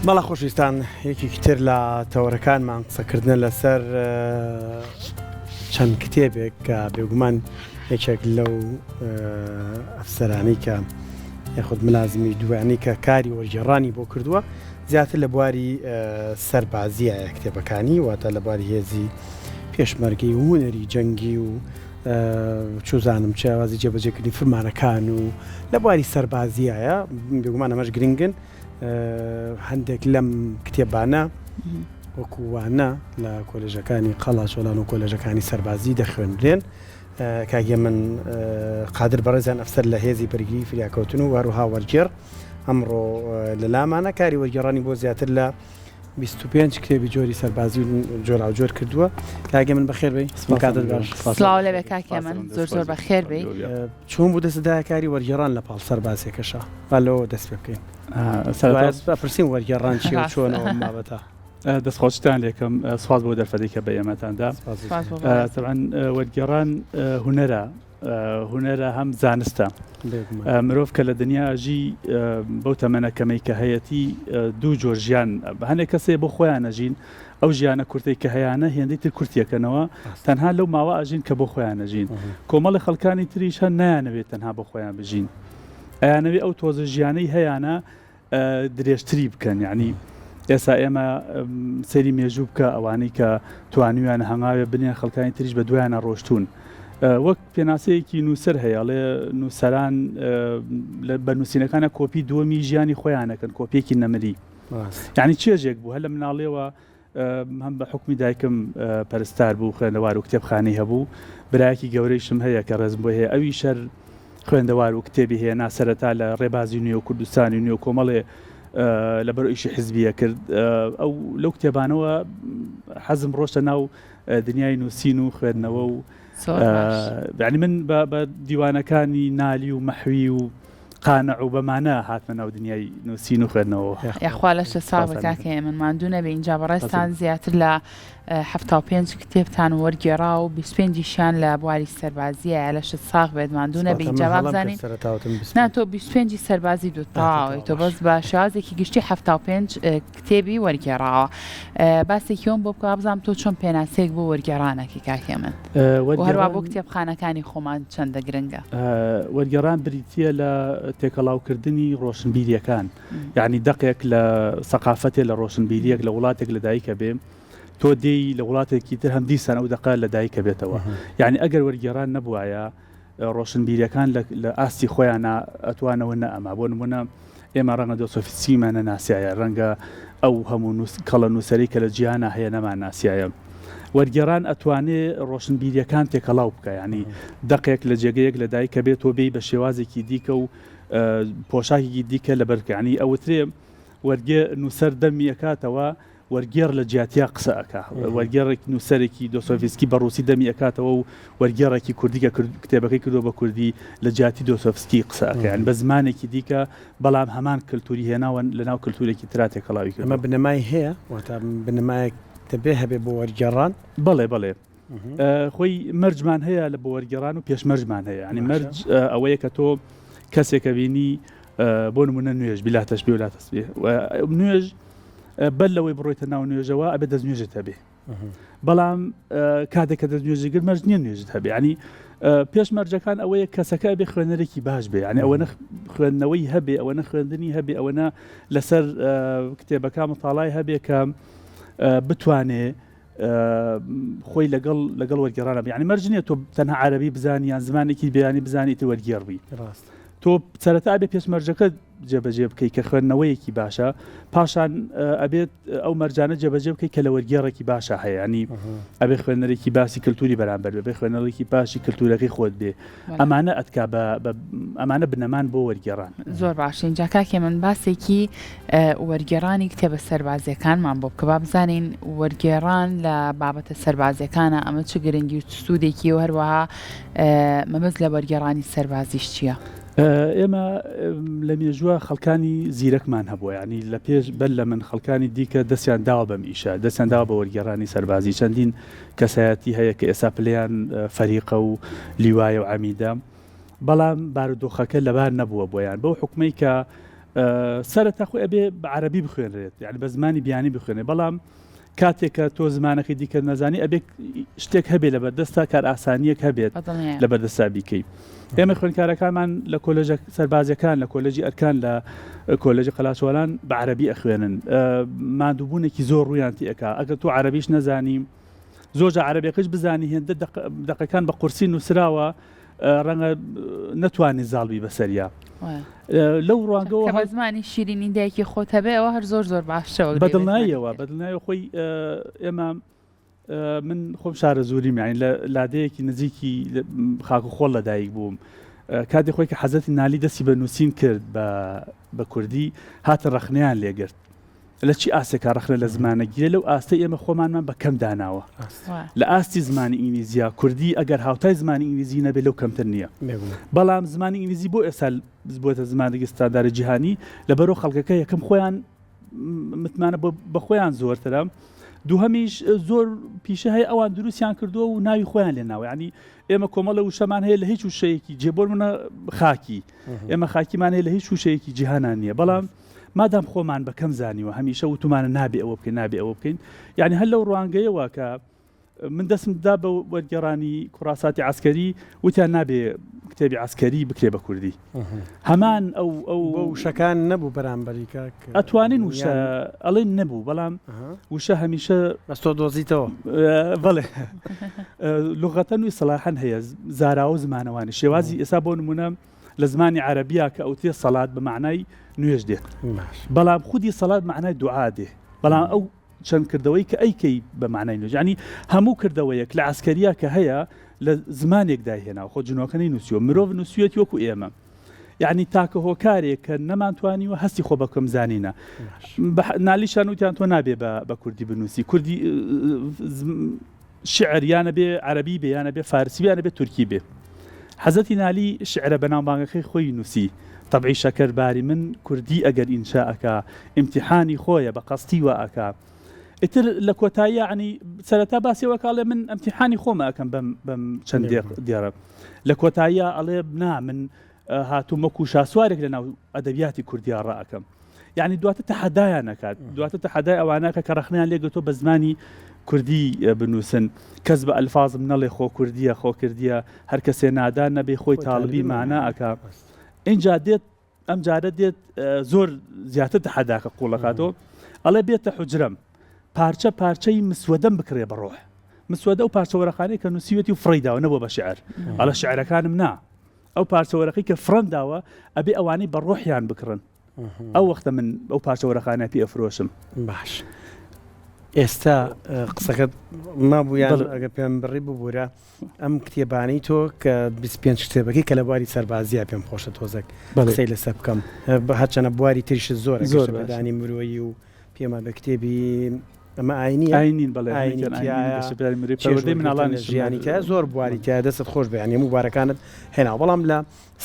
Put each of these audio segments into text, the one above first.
بەڵا خۆشویستان یەکێکی تر لە تەوەرەکانمان قسەکردن لەسەر چەند کتێبێک کە بێگومان یەکێک لەو ئەفسەرانەی کە یاخود ملازمی دوانی کە کاری وەرگێڕانی بۆ کردووە زیاتر لە بواری سەربازیە کتێبەکانی واتە لە بواری هێزی پێشمەرگی و هونەری جەنگی و چوزانم چاوازی جێبەجێکردنی فرمانەکان و لە بواری سەربازیایە بێگومان ئەمەش گرنگن هەندێک لەم کتێبانە وەکووانە لە کۆلێژەکانی قەڵاچۆلان و کۆلێژەکانی سەربازی دەخوێنرێن کاگێ من قادر بەڕێزیان ئەفسەر لە هێزی بەرگری فریاکەوتن و هەروەها وەرگێڕ ئەمڕۆ لە لامانە کاری وەرگێڕانی بۆ زیاتر لە 25 کتێبی جۆری سەربازی جۆراوجۆر کردووە کاگێ من بەخێر بێی کاتت باش سڵاو لەبێ کاکێ من زۆر بەخێر بێی چۆن بوو دەستدای کاری وەرگێڕان لە پاڵ سەربازێکەشە بالەوە دەست پێ بکەین پرسیم وەرگێڕان چی و چۆنەوە مابەتە دەستخۆشتان لێکم سواز بۆ دەرفەتێکە بە ئێمەتاندا طبعاً وەرگێڕان هونەرە هەم زانستە مرۆڤ کە لە دنیاژی بەو تەمەنەکەمەی کە هەیەی دوو جۆر ژیان هەنێک کەسێ بۆ خۆیان نەژین ئەو ژیانە کورتەی کە هەیەە هێندەی تر کورتیەکەنەوە تەنها لەو ماوە ئاژین کە بۆ خۆیان نەژین کۆمەڵی خەڵکانی تریش هەن نایانەوێت تەنها بۆ خۆیان بژین ئەیانەوێت ئەو تۆزە ژیانەی هەیەە درێژتری بکەن یعنی ئێستا ئێمە سەیری مێژوو بکە ئەوانەی کە توانیویان هەنگاوێ بنیان خەڵکانی تریش بە دوایانە ڕۆشتون وەک پێناسەیەکی نووسەر هەیە لێ نووسەران بە نووسینەکانە کۆپی دووەمی ژیانی خۆیانەکەن کۆپیێکی نەمری یعنی چێژێک بوو هە لە مناڵێەوە هەم بە حکمی دایکم پەرستار بوو خوێندەوار و کتێبخانەی هەبوو برایەکی گەورەیشم هەیە کە ڕێزم بۆ هەیە ئەوی شەر خوێندەوار و کتێبی هەیە ناسەرەتا لە ڕێبازی نوێ و کوردستانی نوێ و کۆمەڵێ لەبەر ئیشی حزبیە کرد ئەو لەو کتێبانەوە حەزم ڕۆشتە ناو دنیای نووسین و خوێندنەوە و یعنی من بە دیوانەکانی نالی و مەحوی و قانع و بەمانە هاتمە ناو دنیای نووسین و خوێندنەوە یاخوا لەشە ساڵ بکاکە من ماندوو نەبێ اینجا بەڕێستان زیاتر لە 75 کتێبتان وەرگێڕا و 25شیان لە بواری سەربازیە لە شت ساغ بێت ماندوو نەبێ اینجا بزانین ناتۆ 25 سەربازی دووتاوی تۆ بەس بە شازێکی گشتی 75 کتێبی وەرگێڕاوە باسێکیۆم بۆ بکە بزانم تۆ چۆن پێناسێک بۆ وەرگێڕانێکی کاکێ من هەروە بۆ کتێبخانەکانی خۆمان چەندە گرنگە وەرگێڕان بریتیە لە تێکەڵاوکردنی ڕۆشنبیریەکان یعنی دەقێک لە سەقافەتێ لە ڕۆشنبیریەک لە وڵاتێک لە دایکە بێ تۆ دێی لە وڵاتێکی تر هەم دیسان ئەو دەقا لە دایکە بێتەوە یعنی ئەگەر وەرگێڕان نەبووایە ڕۆشنبیریەکان لە ئاستی خۆیان ئەتوانەوە نە ئەما بۆ نمونە ئێمە ڕەنگە دۆسۆفیسیمانە ناسیایە ڕەنگە ئەو هەموو کەڵە نووسەری کە لە جیهانە هەیە نەمان ناسیایە وەرگێڕان ئەتوانێت ڕۆشنبیریەکان تێکەڵاو بکە ینی دەقێک لە جێگەیەک لە دایکە بێت تۆ بێی بە شێوازێکی دیکە و پۆشاکی دیکە لە بەرکانی ئەوترێ وەرگێ نووسەر دەمی ئەکاتەوە وەرگێڕ لە جیاتیا قسە ئەکا وەرگێڕێک نووسەرێکی دۆسۆفیسکی بە ڕووسی دەمی ئەکاتەوە و وەرگێڕێکی کوردیکە کتێبەکەی کردو بە کوردی لە جیاتی دۆسۆفسکی قسە ئەکەیان بە زمانێکی دیکە بەڵام هەمان کللتوری هێناوە لەناو کللتورێکی تراتێکەڵاوی کرد ئەمە بنەمای هەیە واتە بنەمایەک دەبێ هەبێ بۆ وەرگێڕان بەڵێ خۆی مەرجمان هەیە لە بۆ وەرگێڕان و پێشمەرجمان هەیە ینی مەرج ئەوەیە کە تۆ کەسێکە بینی بۆ نمونە نوێژ بیلاتەش بێ ولا تەسبێ نوێژ بەل لەوەی بڕۆیتە ناو نوێژەوە ئەبێ دەستنوێژت هەبێ بەڵام کاتێک کە دەستنوێژی گر مەرج نییە نوێژت هەبێ ینی پێشمەرجەکان ئەوەیە کەسەکە بێ خوێنەرێکی باش بێ ینی ئەوە خوێندنەوەی هەبێ ئەوە خوێندنی هەبێ ئەوەنە لەسەر کتێبەکان مطالعای هەبێ کە بتوانێ خۆی لەگەڵ وەرگێڕانە بێ ینی مەرج نییە تۆ تەنها عەرەبی بزانی یان زمانێکی بەیانی بزانیت وەرگێڕبی تۆ سەرەتا ئەبێ پێشمەرجەکە جێبەجێ بکەی کە خوێندنەوەیەکی باشە پاشان ئەبێت ئەو مەرجانە جێبەجێ بکەی کە لە وەرگێڕێکی باشە هەیە ینی ئەبێ خوێنەرێکی باسی کللتوری بەرامبەر بێ خوێنەرێکی باشی کللتورەکەی خۆت بێ ئەمانە ئەتکا ئەمانە بنەمان بۆ وەرگێڕان زۆر باش اینجا کاکێ من باسێکی وەرگێڕانی کتێبە سەربازیەکانمان بۆ بکە با بزانین وەرگێڕان لە بابەتە سەربازیەکانە ئەمە چ گرنگی و سوودێکی و هەروەها مەبەست لە وەرگێڕانی سەربازیش چییە؟ ئێمە لە مێژووە خەڵکانی زیرەکمان هەبووە ینی لە پێش بەر لە من خەڵکانی دیکە دەستیان داوە بەم ئیشە دەستیان داوە بە وەرگێڕانی سەربازی چەندین کەسایەتی هەیە کە ئێستا پلیان فەریقە و لیوایە و عەمیدە بەڵام بارودۆخەکە لەبار نەبووە بۆیان بەو حکومەی کە سەرەتا خۆی ئەبێ بە عەرەبی بخوێنرێت یعنی بە زمانی بیانی بخوێنێ بەڵام کاتێککە تۆ زمانەکەی دیکە نەزانی ئەبێ شتێک هەبێت لە بەردەستا کار ئاسانیەک هەبێت لە بەردەستا بیکەی ئێمە خوێنکارەکانمان لە کۆلێژە سەربازەکان لە کۆلێژی ئەرکان لە کۆلێژی قەلاسوالان بە عەرەبی ئەخوێنن مادووبوونێکی زۆر ڕوویان تێکا ئەگەر تۆ عەرەبیش نەزانی زۆرجار عەرەبیەکەش بزانی هێندە دەقەکان بە قورسی نووسراوە ڕەنگە نەتوانی زاڵبی بەسەریا لەو ڕوانگەوە بە زمانی شیرینی دایکی خۆت هەبێ ئەوە هەر زۆر زۆر باشەوە بەدڵناییەوە خۆی ئێمە من خۆم شارە زوریم یانی لە لادەیەکی نزیکی خاک و خۆڵ لەدایک بووم کاتێک خۆی کە حەزەتی نالی دەستی بە نووسین کرد بە کوردی هاتە ڕەخنەیان لێگرت لە چی ئاستێکا ڕەخنە لە زمانە گیرە لەو ئاستی ئێمە خۆمانمان بە کەم داناوە لە ئاستی زمانی ئینگلیزیە کوردی ئەگەر هاوتای زمانی ئینگلیزی نەبێت لەو کەمتر نییە بەڵام زمانی ئینگلیزی بۆ ئێستا بۆتە زمانێکی ستانداردی جیهانی لەبەرەوە خەڵکەکە یەکەم خۆیان متمانە بە خۆیان زۆرترە دووهەمیش زۆر پیشە هەیە ئەوان دروستیان کردووە و ناوی خۆیان لێناوە ینی ئێمە کۆمەڵە وشەمان هەیە لە هیچ وشەیەکی جێبۆر منە خاکی ئێمە خاکیمان هەیە لە هیچ وشەیەکی جیهانان نییە بەڵام مادام خۆمان بە کەم زانیوە هەمیشە وتمانە نابێ ئەوە بکەین نابێ ئەوە بکەین یعنی هەر لەو ڕوانگەیەوە کە من دەستمدا بە وەرگێڕانی کوڕاساتی عسکەری وتیان نابێ کتێبی عسکەری بکرێ بە کوردی هەمان ئەو وشەکان نەبوو بەرامبەری ئەتوانین وشە ئەڵێن نەبوو بەڵام وشە هەمیشە بەستۆ دۆزیتەوە بەڵێ لوغەتەن و ئیسڵاحەن هەیە زاراوە زمانەوانی شێوازی ئێستا بۆ نمونە لە زمانی عەرەبیە کە ئەوتێ سەڵات بە معنای نوێژ دێت بەڵام خودی سەڵات معنای دوعا دێ بەڵام ئەو چەند کردەوەی کە ئەیکەی بە معنای نوێژ ینی هەموو کردەوەیەک لە عسکەریە کە هەیە لە زمانێکدا هێناوە خۆ جنۆکەی نووسیوە مرۆڤ نووسویەتی وەکو ئێمە یعنی تاکە هۆکارێک کە نەمانتوانیوە هەستی خۆ بەکەم زانینە نالیشان وتیان تۆ نابێ بە کوردی بنووسی کوردی شعر یانە بێ عەرەبی بێ یانە بێ فارسی یانە بێ تورکی بێ حەزەتی نالی شعرە بەناوبانگەکەی خۆی نووسی طبعی شەکەرباری من کوردی ئەگەر ئینشاءەکە ئیمتیحانی خۆیە بە قەستی وە ئەکا ئیتر لە کۆتایی یعنی سەرەتا باسیەوە کاڵێ من ئەمتیحانی خۆمە ئەەکەم بەم چەند دیێڕە لە کۆتاییە ئەڵێ نا من هاتوومەکو شاسوارێک لە ناو ئەدەبیاتی کوردیا ڕائەکەم یعنی دواتە تەحەدایان نەکات دواتە تەحەدای ئەوانەکە کە ڕەخنیان لێگرتۆ بە زمانی کوردی بنووسن کەس بە ئەلفازم نەڵێ خۆ کوردیە خۆ کردیە هەر کەسێ نادان نەبێ خۆی تاڵبی مانا ئەکا اینجا دێت ئەم جارە دێت زۆر زیاتر تەحەداکە قوڵەکاتەوە ئەڵێ بێتە حوجرەم پارچەی مسوەدەم بکرێ بە ڕۆح مسوەدە و پارچەوەرەخانەی کە نووسیوەتی و فڕیداوە نەبوو بە شعر ئەڵە شعرەکانم نا ئەو پارچەوەرەکەی کە فڕنداوە ئەبێ ئەوانەی بە ڕۆحیان بکڕن ئەو وەختە من ئەو پارچەوەرەخانە پێ ئەفرۆشم باش ئێستا قسەکەت مابوویان ئەگە پێم بڕی ببوورە ئەم کتێبانەی تۆ کە 25 کتێبەکەی کە لە بواری سەربازیە پێم خۆشە تۆزێک قسەی لەسەر بکەم هەرچەنە بواری تریش زۆر بەدانی مرۆیی و پێمە بە کتێبی ئەمە ئاینین ژیانی کە زۆر بواری کە دەست خۆش بەیانی مبارەکانت هێنا بەڵام لە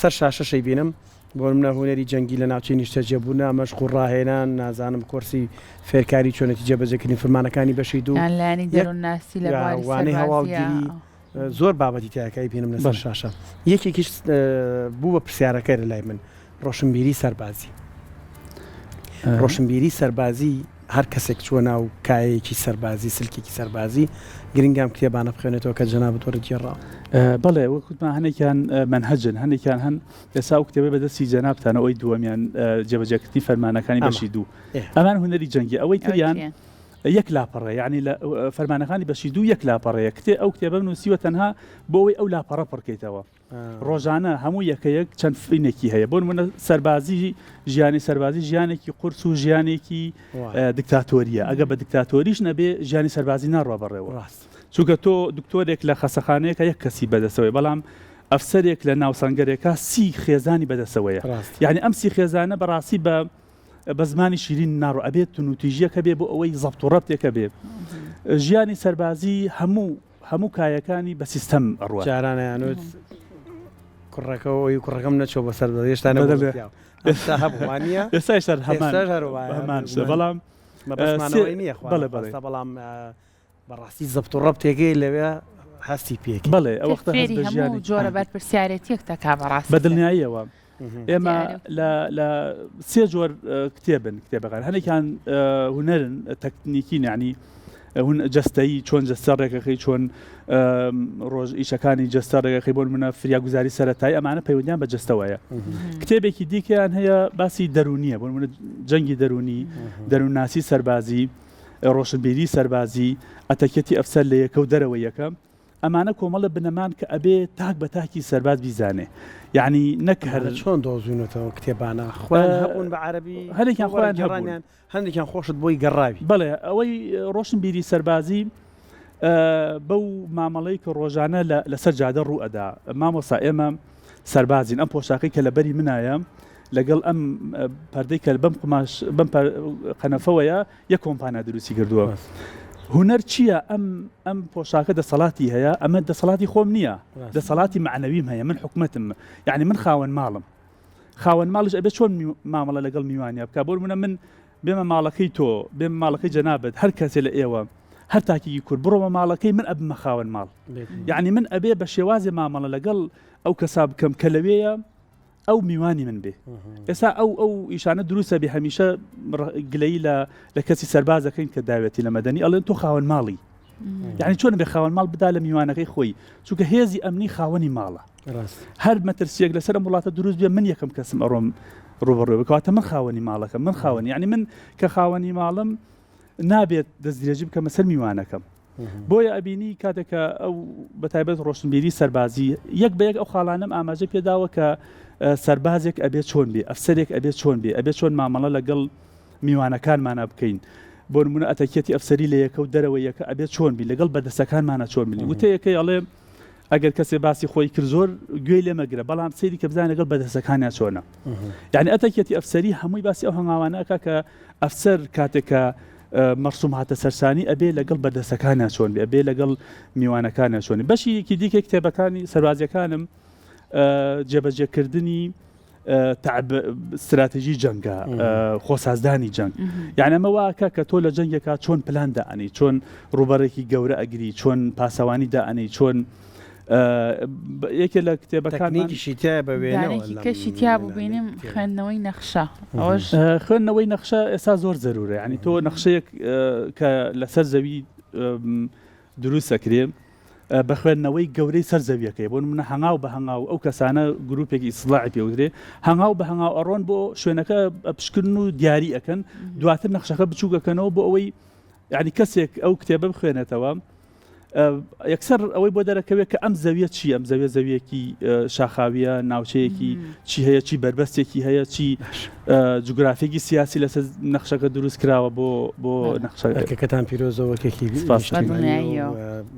سەر شاشەشەی بینم بۆ منە هوەری جەنگی لە ناوچەی نیشتەجێبوونا مەشق و ڕاهێنان نازانم کۆرسی فێرکاری چۆنەتی جێبەجێکردنی فەرمانەکانی بەشی دوو وانەی هەواڵگیری زۆر بابەتی تیاکایی پێنم لەسەر شاشە یەکێکیش بوو بە پرسیارەکە لە لای من ڕۆشنبیری سەربازی ڕۆشنبیری سەربازی هەر کەسێک چوە ناو کایەکی سەربازی سلکێکی سەربازی گرنگام کتێبانە بخوێنێتەوە کە جەنابەت وەرگێڕا بەڵێ وەکوتمان هەنێکیان منهەجن هەنێکیان هەن ئێستا و کتێبە بەدەستی جەنابتانە ئەوەی دووەمیان جێبەجێکردنی فەرمانەکانی بەشی دوو ئەمان هونەری جەنگی ئەوەی تریان یەک لاپەڕێ یعنی لە فەرمانەکانی بەشی دوو یەک لاپەڕەیە کتێ ئەو کتێبە نووسیوە تەنها بۆ ئەوەی ئەو لاپەڕە پڕکەیتەوە ڕۆژانە هەموو یەکەیەک چەند فینێکی هەیە بۆ نمونە سەربازی ژیانی سەربازی ژیانێکی قورس و ژیانێکی دیکتاتۆریە ئەگە بە دیکتاتۆریش نەبێ ژیانی سەربازی ناڕوا بەڕێوە چونکە تۆ دکتۆرێک لە خەسەخانەیەکە یەک کەسی بەدەسەوەی بەڵام ئەفسەرێک لە ناوسەنگەرێکە سی خێزانی بەدەسەوەیە یعنی ئەم سی خێزانە بەڕاستی بە زمانی شیرین ناڕۆ ئەبێت تونوتیژیەکە بێ بۆ ئەوەی زەبط و ڕەبتێکە بێ ژیانی سەربازی هەموو کایەکانی بە سیستەم ئەڕوە جارانەیانوت کوڕەکەەوەی کوڕەکەم نەچۆ بە سەر هێشتا ئێستا هەبووانە ئێستا سەر هەمان بەڵام بەڵام بەڕاستی زەبط و ڕەبتێکەی لەوێ هەستی پێک بڵێ ئەو وەختە جۆرە بەرپرسیارەتێک تەکا بەڕاستی بە دڵنیاییەوە ئێمە لە سێ جۆر کتێبەکان هەنێکیان هونەرن تەکنیکین یعنی هون جەستەیی چۆن جەستە ڕێگەکەی چۆن ڕۆژ ئیشەکانی جەستە ڕێگەکەی بۆ منە فریاگوزاری سەرەتایی ئەمانە پەیوەندیان بە جەستەوەیە. کتێبێکی دیکەیان هەیە باسی دەرونیە بۆ منە جەنگی دەرونی دەروونناسی سەربازی ڕۆشنبیری سەربازی ئەتەکێتی ئەفسەر لە یەکە و دەرەوە یەکە ئەمانە کۆمەڵە بنەمان کە ئەبێ تاک بە تاکی سەرباز بیزانێ یعنی نەک هەر چۆن دۆزوونەتەوە کتێبانە خوان هەبوون بە عەربی هەرێکیان خۆیان هەبوون هەندێکیان خۆشت بۆی گەڕاوی بەڵێ ئەوەی ڕۆشنبیری سەربازی بەو مامەڵەی کە ڕۆژانە لەسەر جادە ڕوو ئەدا مامۆستا ئێمە سەربازین ئەم پۆشاقی کە لەبەری منایە لەگەڵ ئەم پەردەی کە بەم قماش بەم قەنەفەوەیە یەک کۆمپانیا دروستی کردووە هونەر چییە ئەم پۆشاکە دەسەڵاتی هەیە ئەمە دەسەڵاتی خۆم نییە دەسەڵاتی معنەویم هەیە من حکومەتم یعنی من خاوەن ماڵم خاوەن ماڵش ئەبێت چۆن مامەڵە لەگەڵ میوانیا بکە بۆ منە من بێمە ماڵەکەی تۆ بێمە ماڵەکەی جەنابەت هەر کەسێ لە ئێوە هەر تاکیی کورد بڕۆمە ماڵەکەی من ئەبمە خاوەن ماڵ یعنی من ئەبێ بە شێوازی مامەڵە لەگەڵ ئەو کەسا بکەم کە لەوەیە ئەو میوانی من بێ ئێستا ئەو ئیشانە دروستە بێ هەمیشە گلەی لە کەسی سەربازەکەین کە داوێتی لە مەدەنی ئەڵێن تۆ خاوەن ماڵی یعنی چۆن بێ خاوەن ماڵ بدا لە میوانەکەی خۆی چونکە هێزی ئەمنی خاوەنی ماڵە هەر مەترسیەک لەسەر ئەم وڵاتە دروست بێ من یەکەم کەسم ئەڕۆم ڕوبەڕوێ بکەواتە من خاوەنی ماڵەکەم من خاوەنی یعنی من کە خاوەنی ماڵم نابێت دەستدرێژی بکەمە سەر میوانەکەم بۆیە ئەبینی کاتێکە ئەو بەتایبەت ڕۆشنبیری سەربازی یەک بە یەک ئەو خاڵانم ئاماژە پێداوە کە سەربازێک ئەبێت چۆن بێ ئەفسەرێک ئەبێت چۆن بێ ئەبێت چۆن مامەڵە لەگەڵ میوانەکانمانە بکەین بۆ نمونە ئەتەکێتی ئەفسەری لە یەکە و دەرەوە یەکە ئەبێت چۆن بی لەگەڵ بەدەستەکانمانە چۆن بین وتە یەکەی ئەڵێ ئەگەر کەسێ باسی خۆی کرد زۆر گوێی لێ مەگرە بەڵام سەیری کە بزانێت لەگەڵ بەدەستەکانیان چۆنە یعنی ئەتەکێتی ئەفسەری هەمووی باسی ئەو هەنگاوانەکە کە ئەفسەر کاتێکە مەرسوم هاتە سەرسانی ئەبێ لەگەڵ بەدەستەکانیان چۆن بێ ئەبێ لەگەڵ میوانەکانیان چۆنی بەشێکی دیکە کتێبەکانی سەربازیەکانم جێبەجێکردنی استراتیژی جەنگە خۆسازدانی جەنگ یعنی ئەمە واکە کە تۆ لە جەنگێکا چۆن پلان دائنی چۆن ڕوبەڕێکی گەورە ئەگری چۆن پاسەوانی دائنی چۆن یەکێ لە کتێبەکانیشی تیا کەشی تیا ببینیم خوێندنەوەی نەخشە ئەوەش خوێندنەوەی نەخشە ئێستا زۆر زەرورە یعنی تۆ نەخشەیەک کە لەسەر زەوی دروستەکرێ بە خوێندنەوەی گەورەی سەر زەویەکەی بۆ منە هەنگاو بە هەنگاو ئەو کەسانە گروپێکی ئیسلاحی پێوترێ هەنگاو بە هەنگاو ئەڕۆن بۆ شوێنەکە پشکردن و دیاری ئەکەن دواتر نەخشەکە بچووکەکەنەوە بۆ ئەوەی یعنی کەسێک ئەو کتێبە بخوێنێتەوە یەکسەر ئەوەی بۆ دەرەکەوێت کە ئەم زەویە چی ئەم زەویەکی شاخاویە ناوچەیەکی چی هەیە چی بربەستێکی هەیە چی جوگرافێکی سیاسی لەسەر نەخشەکە دروست کراوە بۆ نەخشەکەتان پیرۆزەوەکێکی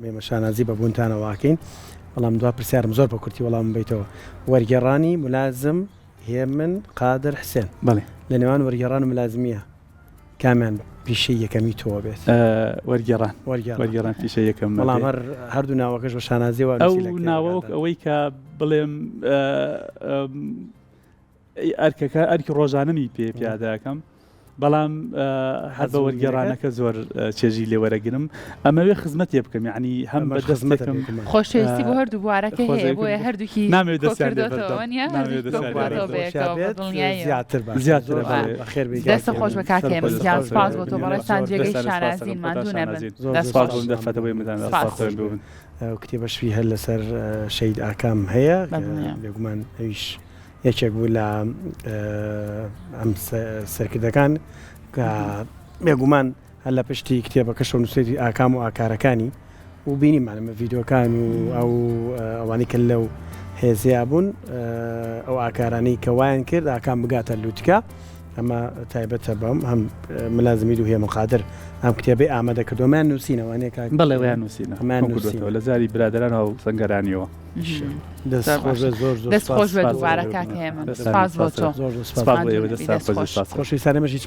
مێمەشانازی بە بوونتانەواکەین بەڵام دوا پرسیارم زۆر بە کورتی وەڵام بیتەوە وەرگێڕانی ملازم هێمن قادر حسێن لە نێوان وەرگێڕان و ملازمیە کامیان پیشەی یەکەمی تۆ بێت وەرگێڕان پیشەی یەکەم بەڵام هەردوو ناوەکەش بە شانازیەوە ئەو ناوەک ئەوەی کە بڵێم ئەرکی ڕۆژانەمی پێ پیادەکەم بەڵام هەر بە وەرگێڕانەکە زۆر چێژی لێوەرەگرم ئەمەوێ خزمەتێ بکەم یعنی هەم بە دەستمەکەم خۆشەویستی بۆ هەردوو بوارەکە هەیە بۆیە هەردووکی دەستە خۆش بە کاکەم سپاس بۆ تۆ بەڕێستان جێگەی شانازین مادوو نەبن کتێبە شوی هەر لەسەر شەید ئاکام هەیە بێگومان ئەویش یەکێک بوو لە ئەم سەرکردەکان کە بێگومان هەر لە پشتی کتێبەکەشە نووسێتی ئاکام و ئاکارەکانی و بینیمانمە ڤیددیۆکان و ئەو ئەوانی کە لەو هێزیا بوون ئەو ئاکارانەی کە وایان کرد ئاکام بگاتە لووتکە ئەمە تایبەتە بەم هەم ملازمی و هێمن قادر ئەم کتێبەی ئامادە کردومان نووسینەوەیە بەڵێ ویان نووسینە لە زاری برادران و سەنگەرانیەوە دەست خۆش بە دووبارە کاکە هێمن سپاس بۆ تۆ خۆشی سارەمەش هیچ